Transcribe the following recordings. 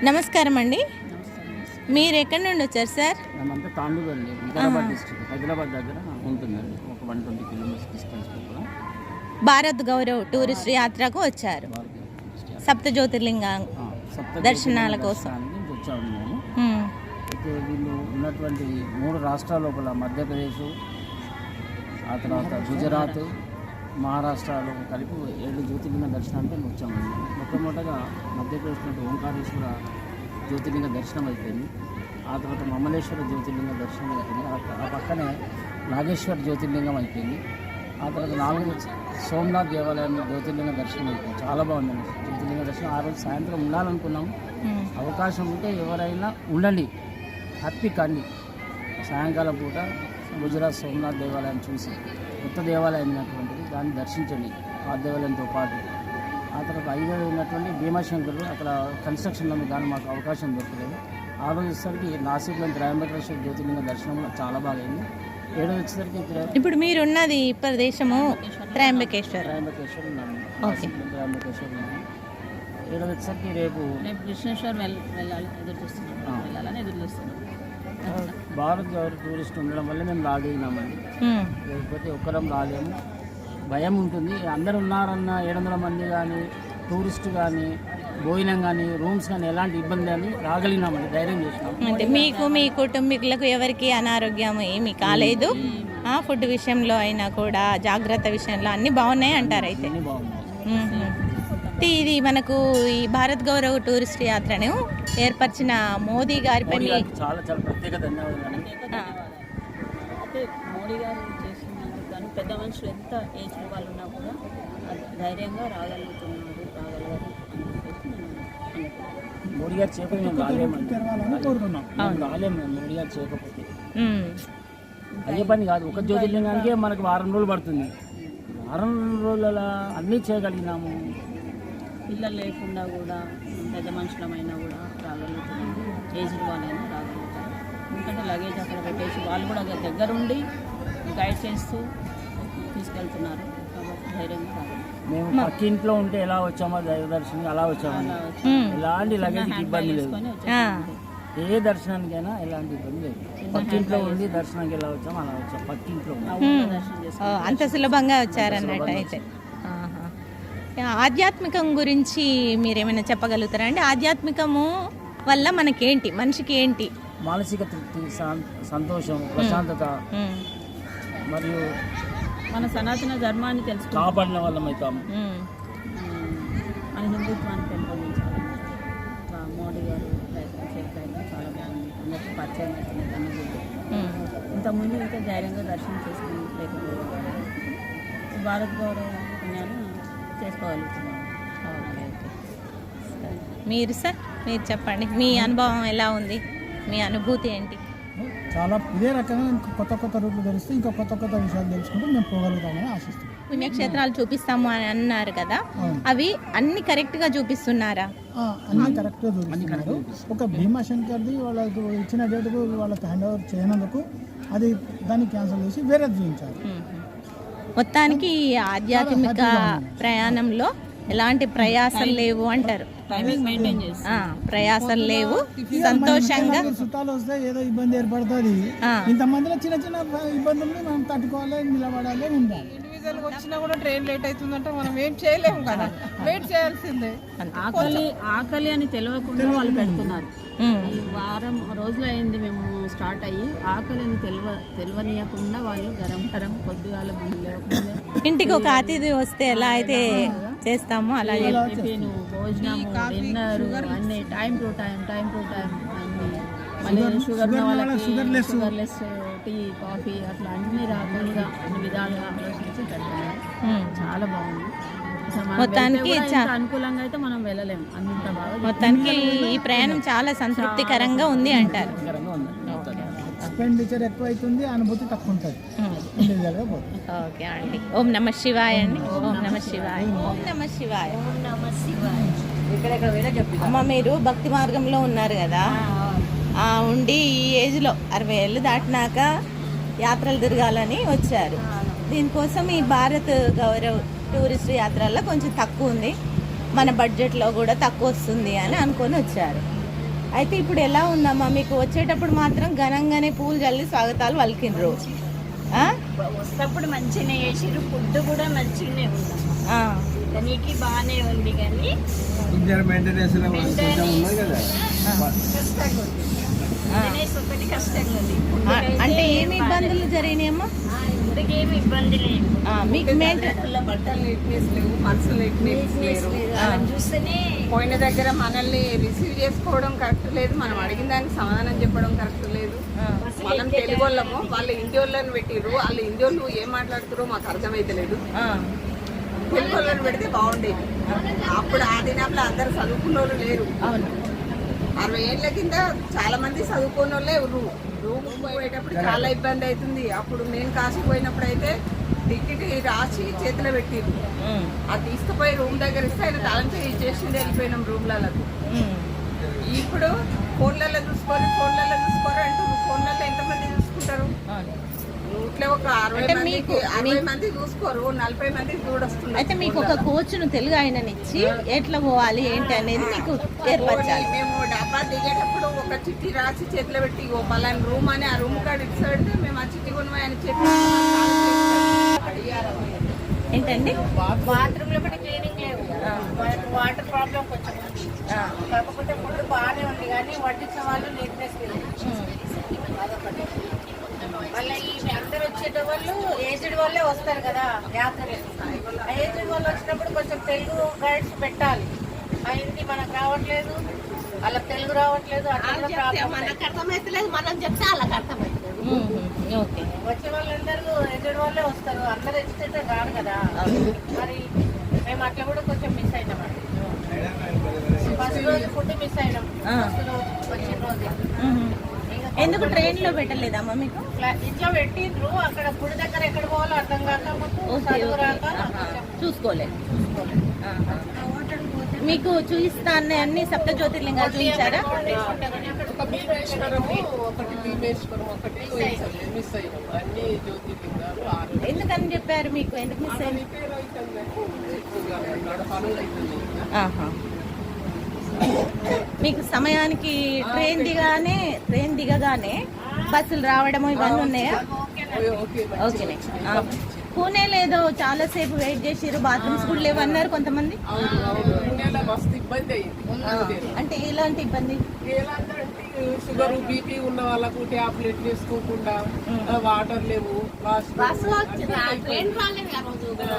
నమస్కారం అండి. మీరు ఎక్కడి నుండి వచ్చారు సార్? మేమంతా తాండూరు అండి, వికారాబాద్ డిస్ట్రిక్ట్, హైదరాబాద్ దగ్గర ఉంటుందండి. ఒక 120 కిలోమీటర్స్ డిస్టెన్స్ కూడా భారత్ గౌరవ్ టూరిస్ట్ యాత్రకు వచ్చారు. సప్త జ్యోతిర్లింగ దర్శనాల కోసం వచ్చాము మేము. అయితే వీళ్ళు ఉన్నటువంటి 3 రాష్ట్రాల లోపల మధ్యప్రదేశ్, ఆ తర్వాత గుజరాత్, మహారాష్ట్రలో కలిపి 7 జ్యోతిర్లింగ దర్శనానికి వచ్చాము. మొట్టమొదటగా మధ్యప్రదేశ్లో ఓంకారేశ్వర జ్యోతిర్లింగ దర్శనం అయిపోయింది. ఆ తర్వాత మమ్మలేశ్వర జ్యోతిర్లింగ దర్శనం అయిపోయింది. ఆ పక్కనే నాగేశ్వర జ్యోతిర్లింగం అయిపోయింది. ఆ తర్వాత 4 సోమనాథ్ దేవాలయం జ్యోతిర్లింగ దర్శనం అయిపోయింది. చాలా బాగుందండి జ్యోతిర్లింగ దర్శనం. ఆ రోజు సాయంత్రం ఉండాలనుకున్నాం. అవకాశం ఉంటే ఎవరైనా ఉండండి, హ్యాపీ కండి. సాయంకాలం పూట గుజరాత్ సోమనాథ్ దేవాలయం చూసి కొత్త దేవాలయం అయినటువంటిది దాన్ని దర్శించండి ఆ దేవాలయంతో పాటు. ఆ తర్వాత 5వ ఉన్నటువంటి భీమాశంకర్ అక్కడ కన్స్ట్రక్షన్ ఉంది, కానీ మాకు అవకాశం దొరకలేదు. ఆ రోజు వచ్చేసరికి నాసిక్లోని త్రయంబకేశ్వర జ్యోతిర్లింగ దర్శనం చాలా బాగా అయింది. 7వ వచ్చేసరికి ఇప్పుడు మీరున్నది ప్రదేశము త్రయంబకేశ్వర్ ఉన్నాము. త్రయంబకేశ్వర్ ఉన్నాము. 7వ వచ్చేసరికి రేపు కృష్ణేశ్వర్ వెళ్ళాలి, ఎదురు చూస్తున్నాం. భారత్ గౌరవ టూరిస్ట్ ఉండడం వల్ల మేము రాగలిగినామండి. లేకపోతే ఒక్కరం రాలేము, భయం ఉంటుంది. అందరు ఉన్నారన్న 700 మంది కానీ, టూరిస్ట్ కానీ, భోజనం కానీ, రూమ్స్ కానీ ఎలాంటి ఇబ్బంది కానీ రాగలిగినామండి, ధైర్యం చేసినాం. అంటే మీకు మీ కుటుంబీకులకు ఎవరికి అనారోగ్యం ఏమీ కాలేదు? ఫుడ్ విషయంలో అయినా కూడా జాగ్రత్త విషయంలో అన్నీ బాగున్నాయి అంటారు అయితే? అన్నీ బాగున్నాయి. ఇది మనకు ఈ భారత్ గౌరవ్ టూరిస్ట్ యాత్రను ఏర్పరిచిన మోదీ గారిపై చాలా చాలా ప్రత్యేక ధన్యవాదాలు. అయితే మోడీ గారు చేస్తున్నందుకు కానీ పెద్ద మనుషులు ఎంత ఏజ్ వాళ్ళు ఉన్నా కూడా ధైర్యంగా రాగలరు. మోడీ గారు చేయకపోతే మేము రాలేము. మోడీ గారు చేయకపోతే అయ్యే పని కాదు. ఒక జ్యోతిర్లింగానికే మనకు 4 రోజులు పడుతుంది. 4 రోజుల అన్నీ చేయగలిగినాము. పిల్లలు లేకుండా కూడా పెద్ద మనుషులమైనా కూడా రాగలుగుతున్నాం, ఏజ్డ్ వాళ్ళైనా రాగలుగుతారు. ఎందుకంటే లగేజ్ అక్కడ పెట్టేసి వాళ్ళు కూడా దగ్గరుండి గైడ్ చేస్తూ తీసుకెళ్తున్నారు కాబట్టి ధైర్యంగా రాగలుగుతారు. మేము పక్కింట్లో ఉంటే ఎలా వచ్చామో దైవ దర్శనం అలా వచ్చాము. ఎలాంటి లగేజ్కి ఇబ్బంది లేదు. ఏ దర్శనానికైనా ఎలాంటి ఇబ్బంది లేదు. పక్కింట్లో ఉండి దర్శనానికి ఎలా వచ్చామో అలా వచ్చాం. పక్కింట్లో అంత సులభంగా వచ్చారన్నట్టు అయితే. ఆధ్యాత్మికం గురించి మీరేమైనా చెప్పగలుగుతారా అండి? ఆధ్యాత్మికము వల్ల మనకేంటి, మనిషికి ఏంటి? మానసిక తృప్తి, సంతోషం, ప్రశాంతత, మరియు మన సనాతన ధర్మాన్ని తెలుసుకుని కాపాడిన వాళ్ళం అవుతాము. మన హిందుత్వాన్ని పెంపొందించాలి. మోడీ గారు ప్రయత్నం చాలా బాగుంది. అందరికీ పరిచయం అవుతుంది అనుభూతి. ఇంతకుముందు ఇంకా ధైర్యంగా దర్శనం చేసుకుని లేకపోతే భారత్ గౌరవ పుణ్యాలు చేసుకోగలుగుతున్నాం. మీరు సార్, మీరు చెప్పండి, మీ అనుభవం ఎలా ఉంది, మీ అనుభూతి ఏంటి? చాలా ఇదే రకంగా ఇంకా కొత్త రూట్లు తెలిస్తే ఇంకా కొత్త విషయాలు తెలుసుకుంటే మేము పోగలుగుతామని ఆశిస్తున్నాం. పుణ్యక్షేత్రాలు చూపిస్తాము అని అన్నారు కదా, అవి అన్ని కరెక్ట్గా చూపిస్తున్నారా? అన్ని కరెక్ట్గా చూపిస్తున్నారు. ఒక భీమాశంకర్ది వాళ్ళకు ఇచ్చిన డేటుకు వాళ్ళకి హ్యాండ్ ఓవర్ చేయనందుకు అది దాన్ని క్యాన్సిల్ చేసి వేరే చూపించారు. మొత్తానికి ఆధ్యాత్మిక ప్రయాణంలో ఎలాంటి ప్రయాసాలు లేవు అంటారు. ప్రయాసాలు లేవు, సంతోషంగా. చుట్టాలు వస్తే ఏదో ఇబ్బంది ఏర్పడుతుంది. ఇంతమందిలో చిన్న ఇబ్బందుల్ని మనం తట్టుకోవాలి, నిలబడాలి, ఉండాలి. ఇండివిజువల్ వచ్చినా కూడా ట్రైన్ లేట్ అవుతుందంటే మనం ఏం చేయలేము కదా, వెయిట్ చేయాల్సిందే. ఆకలి అని తెలియకుండా వాళ్ళు పెడుతున్నారు. వారం రోజులు అయింది మేము స్టార్ట్ అయ్యి, ఆకలిని తెలియనీయకుండా వాళ్ళు గరం పొద్దుగాల లేకుండా ఇంటికి ఒక అతిథి వస్తే ఎలా అయితే చేస్తామో అలా టిఫిన్, భోజనము, డిన్నర్ అన్ని టైం టు టైం అన్ని. మళ్ళీ షుగర్లెస్ టీ, కాఫీ అట్లా అన్ని రకాలుగా అన్ని విధాలుగా ఆలోచించి పెడతారు. చాలా బాగుంది. మొత్తానికి అనుకూలంగా అయితే మనం వెళ్ళలేము, అంత బాగా. మొత్తానికి ఈ ప్రయాణం చాలా సంతృప్తికరంగా ఉంది అంటారు. ఎక్స్పెండిచర్ ఎక్కువ అవుతుంది, అనుభూతి తక్కువ ఉంటుంది. ఓకే అండి. ఓం నమ శివాయ అండి. ఓం నమ శివాయ. ఓం నమ శివాయ. అమ్మ, మీరు భక్తి మార్గంలో ఉన్నారు కదా, ఉండి ఈ ఏజ్లో 60 ఏళ్ళు దాటినాక యాత్రలు తిరగాలని వచ్చారు. దీనికోసం ఈ భారత్ గౌరవ్ టూరిస్ట్ యాత్రల్లో కొంచెం తక్కువ ఉంది, మన బడ్జెట్లో కూడా తక్కువ వస్తుంది అని అనుకొని వచ్చారు. అయితే ఇప్పుడు ఎలా ఉందమ్మా మీకు? వచ్చేటప్పుడు మాత్రం ఘనంగానే పూలు చల్లి స్వాగతాలు పలికిండ్రు. ఆ? వస్తప్పుడు మంచిగానే చేసిర్రు, ఫుడ్ కూడా మంచిగానే ఉంది. ఆ. నీకు బాగానే ఉంది కానీ మెయింటెనెన్స్ కష్టంగా ఉంది. మెయింటెనెన్స్ ఒకటి కష్టంగా ఉంది. అంటే ఏమి ఇబ్బందులు జరిగినాయమ్మా? ఫుడ్కి ఏమి ఇబ్బంది లేదు. మీకు మెయింటెన్ బట్టలు నీట్నెస్ లేవు, మనుషులు నీట్నెస్ లేరు. చూస్తేనే పోయిన దగ్గర మనల్ని రిసీవ్ చేసుకోవడం కరెక్ట్ లేదు, మనం అడిగిన దానికి సమాధానం చెప్పడం కరెక్ట్ లేదు. మనం తెలుగు వాళ్ళము, వాళ్ళు హిందీ వాళ్ళని పెట్టిర్రు, వాళ్ళు హిందీ వాళ్ళు ఏం మాట్లాడుతారో మాకు అర్థమైతే లేదు. తెలుగు వాళ్ళని పెడితే బాగుండేది. అప్పుడు ఆ దినాల్లో అందరు చదువుకున్న వాళ్ళు లేరు. అవును. 60 ఏళ్ళ కింద చాలా మంది చదువుకున్న వాళ్ళే రూమ్ పోయేటప్పుడు చాలా ఇబ్బంది అవుతుంది. అప్పుడు నేను కాశీ పోయినప్పుడు అయితే టికెట్ రాసి చేతిలో పెట్టిర్రు, అది తీసుకుపోయి రూమ్ దగ్గర ఇస్తే ఆయన తాళం చేసింది వెళ్ళిపోయినాం రూమ్లకు. ఇప్పుడు ఫోన్లలో చూసుకోరు అంటారు. ఫోన్లలో ఎంతమంది చూసుకుంటారు? నూట్లో ఒక 60 మంది చూసుకోరు, 40 మంది చూడొస్తుంది. అయితే మీకు ఒక కోచ్ను తెలుగు ఆయననిచ్చి ఎట్లా పోవాలి ఏంటి అనేది మీకు ఏర్పరచాలి. మేము డబ్బా దిగేటప్పుడు ఒక చిట్టి రాసి చేతిలో పెట్టి ఓ పలాని రూమ్ అని ఆ రూమ్ కార్డు ఇచ్చి పెడితే మేము ఆ చిట్టి కొనుమని ఆయన చెప్పి ఏంటండి? బాత్రూమ్ లో కూడా క్లీనింగ్ లేదు, వాటర్ ప్రాబ్లం కొంచెం ఉంది. కాకపోతే ఫుడ్ బాగానే ఉంది కానీ వడ్డించిన వాళ్ళు నీట్నెస్ లేదు. అదొకటి. మళ్ళీ ఈ అందరు వచ్చేట వాళ్ళు ఏజ్డ్ వాళ్ళే వస్తారు కదా యాత్రలు. ఏజ్డ్ వాళ్ళు వచ్చినప్పుడు కొంచెం తెలుగు గైడ్స్ పెట్టాలి. హిందీ మనకు రావట్లేదు, వాళ్ళకి తెలుగు రావట్లేదు. మనకు అర్థమైతలేదు, మనం చెప్తే వాళ్ళకి అర్థమవుతుంది. ఓకే. వచ్చే వాళ్ళందరూ ఏజ్డ్ వాళ్ళే వస్తారు, అందరు ఎడ్యుకేటెడ్ రాడు కదా. మరి మేము అట్లా కూడా కొంచెం మిస్ అయినాం. ఫస్ట్ రోజు ఫుడ్ మిస్ అయినాం, ఫస్ట్ రోజు వచ్చిన రోజు. ఎందుకు ట్రైన్ లో పెట్టలేదమ్మా మీకు? ఇంట్లో పెట్టిండ్రు, అక్కడ గుడి దగ్గర ఎక్కడ పోవాలో అర్థం కాక చదువు రాక చూసుకోలేదు. మీకు చూపిస్తా అన్ని సప్త జ్యోతిర్లింగాలు చూపించారా? ఒక భీమేశ్వరము, ఒకటి భీమేశ్వరం, ఒకటి మిస్ అయ్యాం. అన్ని జ్యోతిర్లింగాలు ఎందుకని చెప్పారు మీకు? ఎందుకు మిస్ అయింది? మీకు సమయానికి ట్రైన్ దిగగానే బస్సులు రావడము ఇవన్నీ ఉన్నాయా? ఓకేనే. పూణేలో ఏదో చాలా సేపు వెయిట్ చేసిరు, బాత్రూమ్స్ కూడా లేవన్నారు కొంతమంది. మస్తు ఇబ్బంది అయింది. అంటే ఎలాంటి ఇబ్బంది? షుగర్ బీపీ ఉన్న వాళ్ళకు టాబ్లెట్ వేసుకోకుండా వాటర్ లేవు,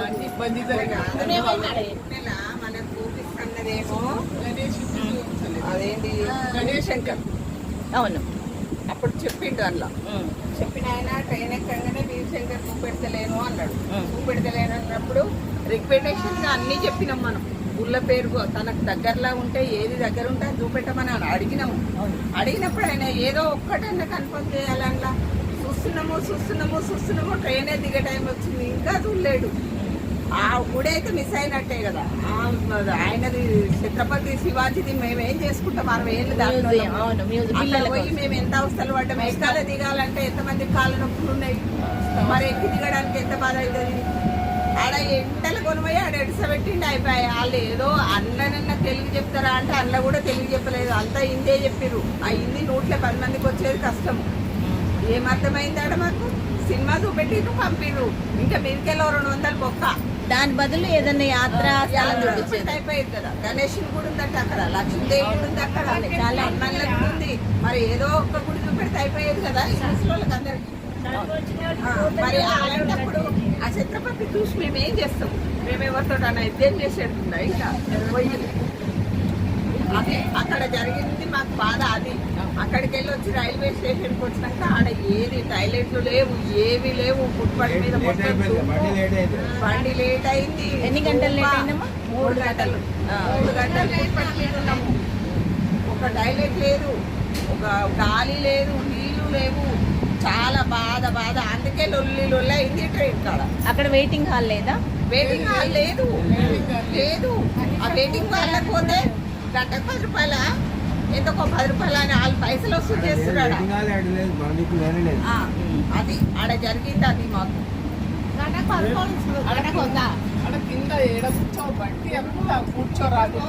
అన్ని ఇబ్బంది జరిగింది. మనకు చూపిస్తున్నదేమో అదేంటి గణేష్ శంకర్. అవును, అప్పుడు చెప్పిండు అందులో. చెప్పిన ఆయన ట్రైన్ ఎక్కగానే వీరశంకర్ చూపెడతలేను అన్నాడు. చూపెడతలేను అన్నప్పుడు రికమెండేషన్ అన్నీ చెప్పినాం మనం. గుళ్ళ పేరు తనకు దగ్గరలో ఉంటే ఏది దగ్గర ఉంటే అది చూపెట్టమని అడిగినాము. అడిగినప్పుడు ఆయన ఏదో ఒక్కటన్నా కన్ఫర్మ్ చేయాలన్నా చూస్తున్నాము ట్రైనే దిగే టైం వచ్చింది, ఇంకా చూడలేడు. ఆ గుడి అయితే మిస్ అయినట్టే కదా. ఆయనది ఛత్రపతి శివాజీది మేమేం చేసుకుంటాం? 60 ఏళ్ళు దాంట్లో పోయి మేము ఎంత అవస్థలు పడ్డాం. ఎక్కాల దిగాలంటే ఎంతమంది కాళ్ళ నొప్పులు ఉన్నాయి, మరి ఎక్కి దిగడానికి ఎంత బాధ అవుతుంది. ఆడ ఎంటలు కొనుపోయి ఆడ ఎడసబెట్టిండి అయిపోయాయి. వాళ్ళు ఏదో అన్ననన్నా తెలుగు చెప్తారా అంటే అందులో కూడా తెలుగు చెప్పలేదు, అంతా హిందే చెప్పిర్రు. ఆ హిందీ 110 మందికి వచ్చేది కష్టం. ఏమర్థమైంది ఆడ మాకు? సినిమా చూపెట్టిర్రు, పంపిర్రు, ఇంకా మీరికెళ్ళో 200 బొక్క. దాని బదులు ఏదన్నా యాత్ర అయిపోయింది కదా. గణేష్ గుడి ఉందంటే అక్కడ, లక్ష్మీదేవి గుడి ఉంది అక్కడ, చాలా అన్నల గుడి ఉంది. మరి ఏదో ఒక్క గుడి చూపెడితే అయిపోయేది కదా వాళ్ళకి అందరికి. మరి అలాంటప్పుడు ఆ ఛత్రపతి చూసి మేమేం చేస్తాం? మేమెవరితో అన్న యుద్ధం చేసేట్టున్నా ఇంకా పోయి అదే అక్కడ జరిగింది మాకు బాధ. అది అక్కడికి వెళ్ళి వచ్చి రైల్వే స్టేషన్కి వచ్చినాక ఆడ ఏది టాయిలెట్లు లేవు, ఏవి లేవు. ఫుట్పాత్ మీద బండి లేట్ అయింది. ఎన్ని గంటలు లేట్ అయిందమ్మా? 3 గంటలు. 3 గంటలు ఫుట్పాత్ మీద ఉన్నాము. ఒక టాయిలెట్ లేదు, ఒక గాలి లేదు, నీళ్లు లేవు. చాలా బాధ. అందుకే లొల్లి అయింది ట్రైన్ కాడ. అక్కడ వెయిటింగ్ హాల్ లేదా? వెయిటింగ్ హాల్ లేదు. ఆ వెయిటింగ్ హాల్ పోతే గంటకు 10 రూపాయల ఎంతకో 10 రూపాయలు అని వాళ్ళు పైసలు వసూలు చేస్తున్నాడు. అది ఆడ జరిగింది. అది మాకు కింద ఏడ కూర్చోబట్టి అంతా కూర్చోరాదు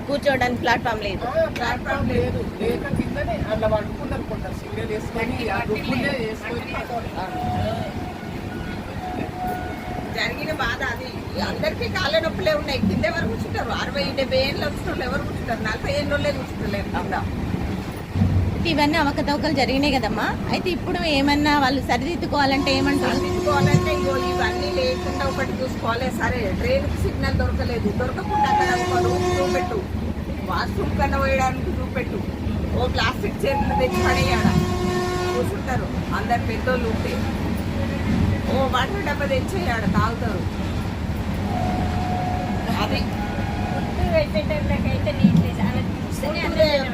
కూర్చోవడానికి ప్లాట్ఫామ్ లేదు. ప్లాట్ఫామ్ లేదు, లేక కిందనే అట్లా వండుకున్నారు కొంటారు సింగల్ వేసుకొని ఆ రుబ్బులే వేసుకొని జరిగిన బాధ అది. అందరికీ కాళ్ళ నొప్పులే ఉన్నాయి. కింద ఎవరు కూర్చుంటారు? 60-70 ఏళ్ళు వచ్చిన ఎవరు కూర్చుంటారు? 40 ఏళ్ళే కూర్చుంటలేరు కింద. ఇవన్నీ అవకతవకలు జరిగినాయి కదమ్మా. అయితే ఇప్పుడు ఏమన్నా వాళ్ళు సరిదిద్దుకోవాలంటే ఏమంటారు? సరిదిద్దుకోవాలంటే ఇగో ఇవన్నీ లేకుండా ఒకటి చూసుకోవాలి. సరే ట్రైన్ సిగ్నల్ దొరకలేదు, దొరకకుండా అక్కడ ఒక రూమ్ చూపెట్టు, వాష్రూమ్ కన్నా వేయడానికి చూపెట్టు, ఓ ప్లాస్టిక్ చైర్లు తెచ్చి పడేయాడ కూర్చుంటారు అందరు పెద్దోళ్ళు ఉంటే. ఓ వాటర్ డబ్బా తెచ్చేయాడ తాగుతారు. అది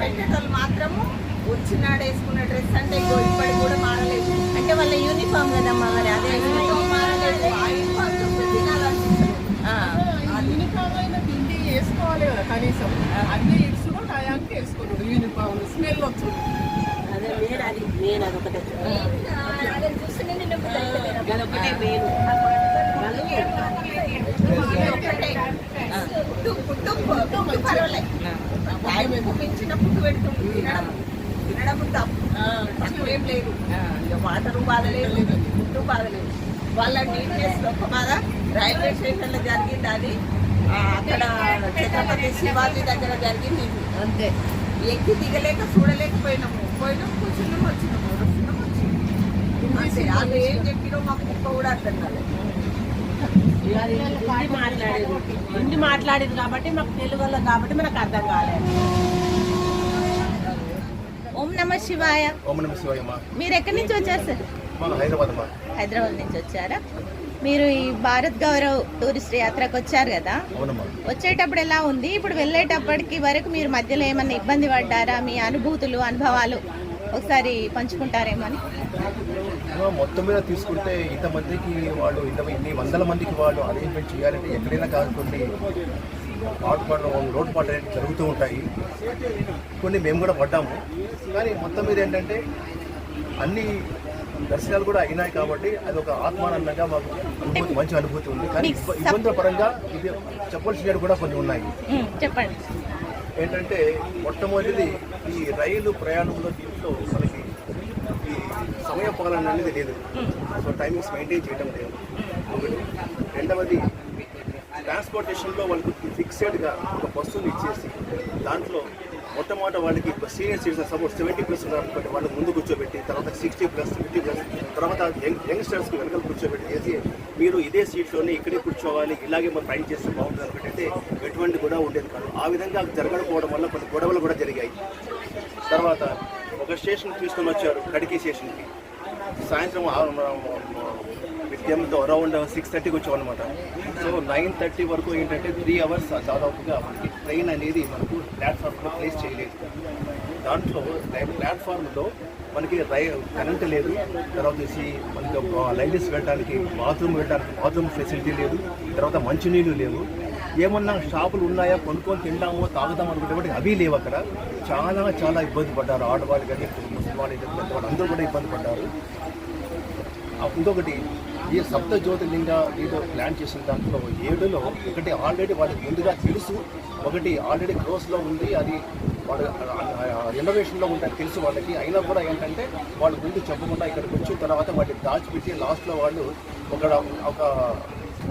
పెట్టేటోళ్ళు మాత్రము వచ్చినాడు వేసుకున్న డ్రెస్ అంటే ఇప్పటికి కూడా మారలేదు. అంటే వాళ్ళ యూనిఫామ్ కదమ్మా, మరి అదే మారలేదు. ఆ యూనిఫామ్ చూస్తే తినాలనిపిస్తలేదు. యూనిఫామ్ అయినా తిండి వేసుకోవాలి కదా కనీసం. అన్ని ఇడ్చుడు టయానికి వేసుకున్నాడు యూనిఫామ్ స్మెల్ వచ్చింది. మించిన ఫుడ్ పెడుతుంది. తినడం తక్కువేం లేదు. వాటర్ బాధలేదు, ఫుడ్ బాధలేదు. వాళ్ళ నీట్నెస్ ఒక బాధ. రైల్వే స్టేషన్లో జరిగింది అది. అక్కడ ఛత్రపతి శివాజీ దగ్గర జరిగింది. అంతే. ఎక్కి దిగలేక చూడలేకపోయినాము. కూర్చున్నాము, వచ్చినాము, అంతే. వాళ్ళు ఏం చెప్పినో మాకు ముక్క కూడా అర్థం కాలేదు. హిందీ మాట్లాడేది కాబట్టి మాకు తెలుగులో కాబట్టి మనకు అర్థం కాలేదు. ఓం నమ శివాయ. ఓం నమ శివాయ. మీరు ఎక్కడి నుంచి వచ్చారు సార్? హైదరాబాద్. హైదరాబాద్ నుంచి వచ్చారా? మీరు ఈ భారత్ గౌరవ్ టూరిస్ట్ యాత్రకు వచ్చారు కదా, వచ్చేటప్పుడు ఎలా ఉంది, ఇప్పుడు వెళ్ళేటప్పటికి వరకు మీరు మధ్యలో ఏమన్నా ఇబ్బంది పడ్డారా? మీ అనుభూతులు, అనుభవాలు ఒకసారి పంచుకుంటారేమని. మొత్తం మీద తీసుకుంటే ఇంతమందికి వాళ్ళు ఇన్ని వందల మందికి వాళ్ళు అరేంజ్మెంట్ చేయాలంటే ఎక్కడైనా కాకుండా లోటుపాట్లు అనేవి జరుగుతూ ఉంటాయి. కొన్ని మేము కూడా పడ్డాము. కానీ మొత్తం మీద ఏంటంటే అన్ని దర్శనాలు కూడా అయినాయి కాబట్టి అది ఒక ఆత్మానందంగా మాకు అనుభూతి, మంచి అనుభూతి ఉంది. కానీ ఇబ్బందుల పరంగా ఇది చెప్పాల్సినవి కూడా కొన్ని ఉన్నాయి. చెప్పండి. ఏంటంటే మొట్టమొదటిది ఈ రైలు ప్రయాణంలో దీంట్లో మనకి ఈ సమయ పాలన అనేది లేదు. సో టైమింగ్స్ మెయింటైన్ చేయడం లేదు. ఒకటి. రెండవది ట్రాన్స్పోర్టేషన్లో వాళ్ళకి ఫిక్స్డ్గా ఒక బస్సులు ఇచ్చేసి దాంట్లో మొట్టమొదటి వాళ్ళకి సీనియర్ సిటిజన్ సపోజ్ 70+ కాబట్టి వాళ్ళు ముందు కూర్చోబెట్టి, తర్వాత 60+, 50+, తర్వాత యంగ్స్టర్స్కి వెనకాల కూర్చోబెట్టి చేసి మీరు ఇదే సీట్లోనే ఇక్కడే కూర్చోవాలి, ఇలాగే మనం ట్రైన్ చేస్తే బాగుంటుంది అనుకుంటే ఎటువంటి కూడా ఉండేది కాదు. ఆ విధంగా జరగకపోవడం వల్ల కొన్ని గొడవలు కూడా జరిగాయి. తర్వాత ఒక స్టేషన్ తీసుకొని వచ్చారు, కడికి స్టేషన్కి. సాయంత్రం విద్యంతో అరౌండ్ 6:30కి వచ్చామన్నమాట. సో 9:30 వరకు ఏంటంటే 3 అవర్స్ దాదాపుగా మనకి ట్రైన్ అనేది మనకు ప్లాట్ఫామ్లో ప్లేస్ చేయలేదు. దాంట్లో ప్లాట్ఫామ్లో మనకి కరెంట్ లేదు, తర్వాత వచ్చి మనకి లైన్స్ వెళ్ళడానికి బాత్రూమ్ ఫెసిలిటీ లేదు, తర్వాత మంచినీళ్ళు లేవు. ఏమన్నా షాపులు ఉన్నాయా, కొనుక్కొని తింటామో తాగుతాం అనుకుంటే అవి లేవు. అక్కడ చాలా ఇబ్బంది పడ్డారు ఆడవాళ్ళు కానీ ముసలివాళ్ళు పెద్దవాళ్ళు అందరూ కూడా ఇబ్బంది పడ్డారు. ఇంకొకటి ఈ సప్త జ్యోతిర్లింగ వీళ్ళు ప్లాన్ చేసిన దాంట్లో 7లో ఒకటి ఆల్రెడీ వాళ్ళకి ముందుగా తెలుసు, ఒకటి ఆల్రెడీ క్లోజ్లో ఉంది, అది వాళ్ళు రెనోవేషన్లో ఉంటుంది తెలుసు వాళ్ళకి. అయినా కూడా ఏంటంటే వాళ్ళు ముందు చెప్పకుండా ఇక్కడికి వచ్చిన తర్వాత వాటిని దాచిపెట్టి లాస్ట్లో వాళ్ళు ఒక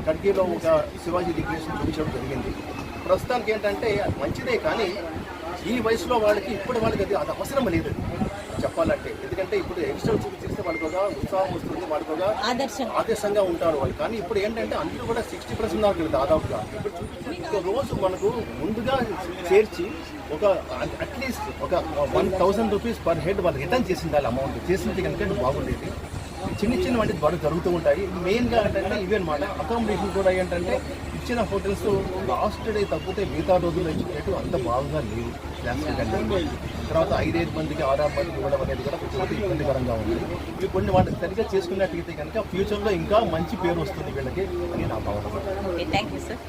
కడ్కీలో ఒక శివాజీ డిక్లరేషన్ చూపించడం జరిగింది. ప్రస్తుతానికి ఏంటంటే మంచిదే, కానీ ఈ వయసులో వాళ్ళకి ఇప్పుడు వాళ్ళకి అది అవసరం లేదు చెప్పాలంటే. ఎందుకంటే ఇప్పుడు యంగ్స్టర్ చూపిస్తే వాళ్ళకి ఒక ఉత్సాహం వస్తుంది, వాళ్ళకి ఒక ఆదర్శంగా ఉంటారు వాళ్ళు. కానీ ఇప్పుడు ఏంటంటే అందరూ కూడా 60% దాకా దాదాపుగా ఇప్పుడు రోజు మనకు ముందుగా చేర్చి ఒక అట్లీస్ట్ ఒక 1000 రూపీస్ పర్ హెడ్ వాళ్ళు రిటర్న్ చేసింది, వాళ్ళ అమౌంట్ చేసింది కనుక బాగుండేది. చిన్న వంటి బాగా జరుగుతూ ఉంటాయి. మెయిన్గా ఏంటంటే ఇవి అనమాట. అకామిడేషన్ కూడా ఏంటంటే ఇచ్చిన హోటల్స్ లాస్ట్ డే తప్పితే మిగతా రోజుల్లో ఇచ్చినట్టు అంత బాగా లేవు. తర్వాత 5 మందికి 6 మందికి ఇవ్వడం అనేది కూడా కొంచెం ఇబ్బందికరంగా ఉంది. ఇవి కొన్ని వాటికి సరిగ్గా చేసుకున్నట్టయితే కనుక ఫ్యూచర్లో ఇంకా మంచి పేరు వస్తుంది వీళ్ళకి అని నా భావన. Thank you sir.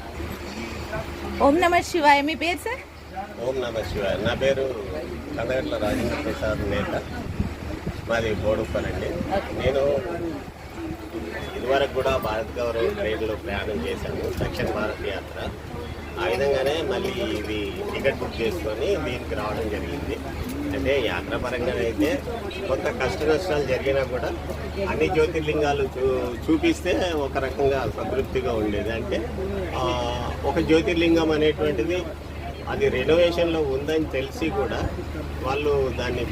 ఓం నమ శివాయ. మీ పేరు సార్? ఓం నమ శివాయ. నా పేరు కందగట్ల రాజేంద్ర ప్రసాద్ నేత, మాది బోడుప్పనండి. నేను ఇదివరకు కూడా భారత్ గౌరవ్ ట్రైన్లో ప్రయాణం చేశాను, దక్షిణ భారత్ యాత్ర. ఆ విధంగానే మళ్ళీ ఇది టికెట్ బుక్ చేసుకొని దీనికి రావడం జరిగింది. అంటే యాత్ర పరంగా అయితే కొంత కష్ట నష్టాలు జరిగినా కూడా అన్ని జ్యోతిర్లింగాలు చూపిస్తే ఒక రకంగా సంతృప్తిగా ఉండేది. అంటే ఒక జ్యోతిర్లింగం అనేటువంటిది అది రెనోవేషన్లో ఉందని తెలిసి కూడా వాళ్ళు దాన్ని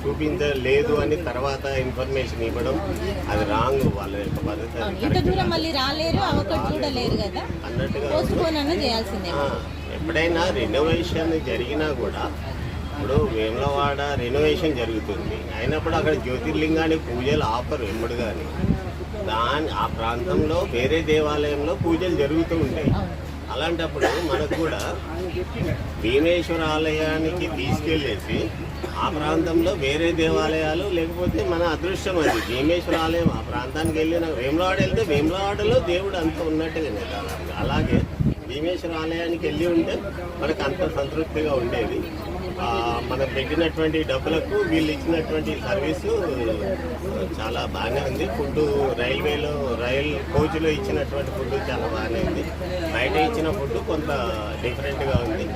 చూపించలేదు అని తర్వాత ఇన్ఫర్మేషన్ ఇవ్వడం అది రాంగ్. వాళ్ళ యొక్క పద్ధతి ఇంత దూరం మళ్ళీ రాలేరు, అవకాశం చూడలేరు కదా అన్నట్టుగా పోస్ట్పోన్ అన్న చేయాల్సిందే. ఎప్పుడైనా రెనోవేషన్ జరిగినా కూడా ఇప్పుడు వేములవాడ రెనోవేషన్ జరుగుతుంది అయినప్పుడు అక్కడ జ్యోతిర్లింగానికి పూజలు ఆపరు ఎప్పుడు కానీ. ఆ ప్రాంతంలో వేరే దేవాలయంలో పూజలు జరుగుతూ ఉంటాయి. అలాంటప్పుడు మనకు కూడా భీమేశ్వర ఆలయానికి తీసుకెళ్ళేసి ఆ ప్రాంతంలో వేరే దేవాలయాలు లేకపోతే మన అదృష్టం అది. భీమేశ్వర ఆలయం ఆ ప్రాంతానికి వెళ్ళిన వేములవాడ వెళ్తే వేములవాడలో దేవుడు అంత ఉన్నట్టుగానే దాదాపుగా. అలాగే భీమేశ్వర ఆలయానికి వెళ్ళి ఉంటే మనకు అంత సంతృప్తిగా ఉండేది. మనం పెట్టినటువంటి డబ్బులకు వీళ్ళు ఇచ్చినటువంటి సర్వీసు చాలా బాగానే ఉంది. ఫుడ్ రైల్ కోచ్లో ఇచ్చినటువంటి ఫుడ్ చాలా బాగానే ఉంది. బయట ఇచ్చిన ఫుడ్ కొంత డిఫరెంట్గా ఉంది.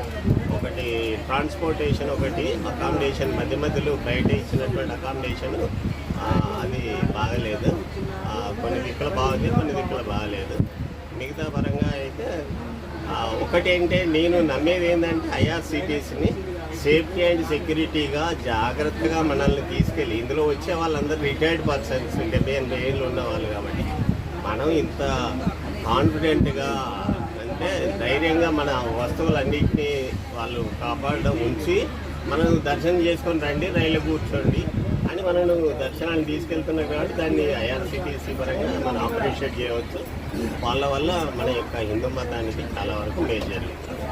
ఒకటి ట్రాన్స్పోర్టేషన్, ఒకటి అకామిడేషన్ మధ్యలో బయట ఇచ్చినటువంటి అకామిడేషన్ అది బాగలేదు. కొన్ని దిక్కులు బాగుంది, కొన్ని దిక్కులు బాగలేదు. మిగతా పరంగా అయితే ఒకటి అంటే నేను నమ్మేది ఏంటంటే ఐఆర్సిటీసీని సేఫ్టీ అండ్ సెక్యూరిటీగా జాగ్రత్తగా మనల్ని తీసుకెళ్ళి ఇందులో వచ్చే వాళ్ళందరూ రిటైర్డ్ పర్సన్స్ 70-80 ఏళ్ళు ఉన్నవాళ్ళు కాబట్టి మనం ఇంత కాన్ఫిడెంట్గా అంటే ధైర్యంగా మన వస్తువులన్నింటినీ వాళ్ళు కాపాడడం ఉంచి మనం దర్శనం చేసుకొని రండి, రైలు కూర్చోండి అని మనను దర్శనాన్ని తీసుకెళ్తున్నాం కాబట్టి దాన్ని ఐఆర్సిటీసీ పరంగా మనం అప్రిషియేట్ చేయవచ్చు. వాళ్ళ వల్ల మన యొక్క హిందూ మతానికి చాలా వరకు మేలు జరుగుతుంది.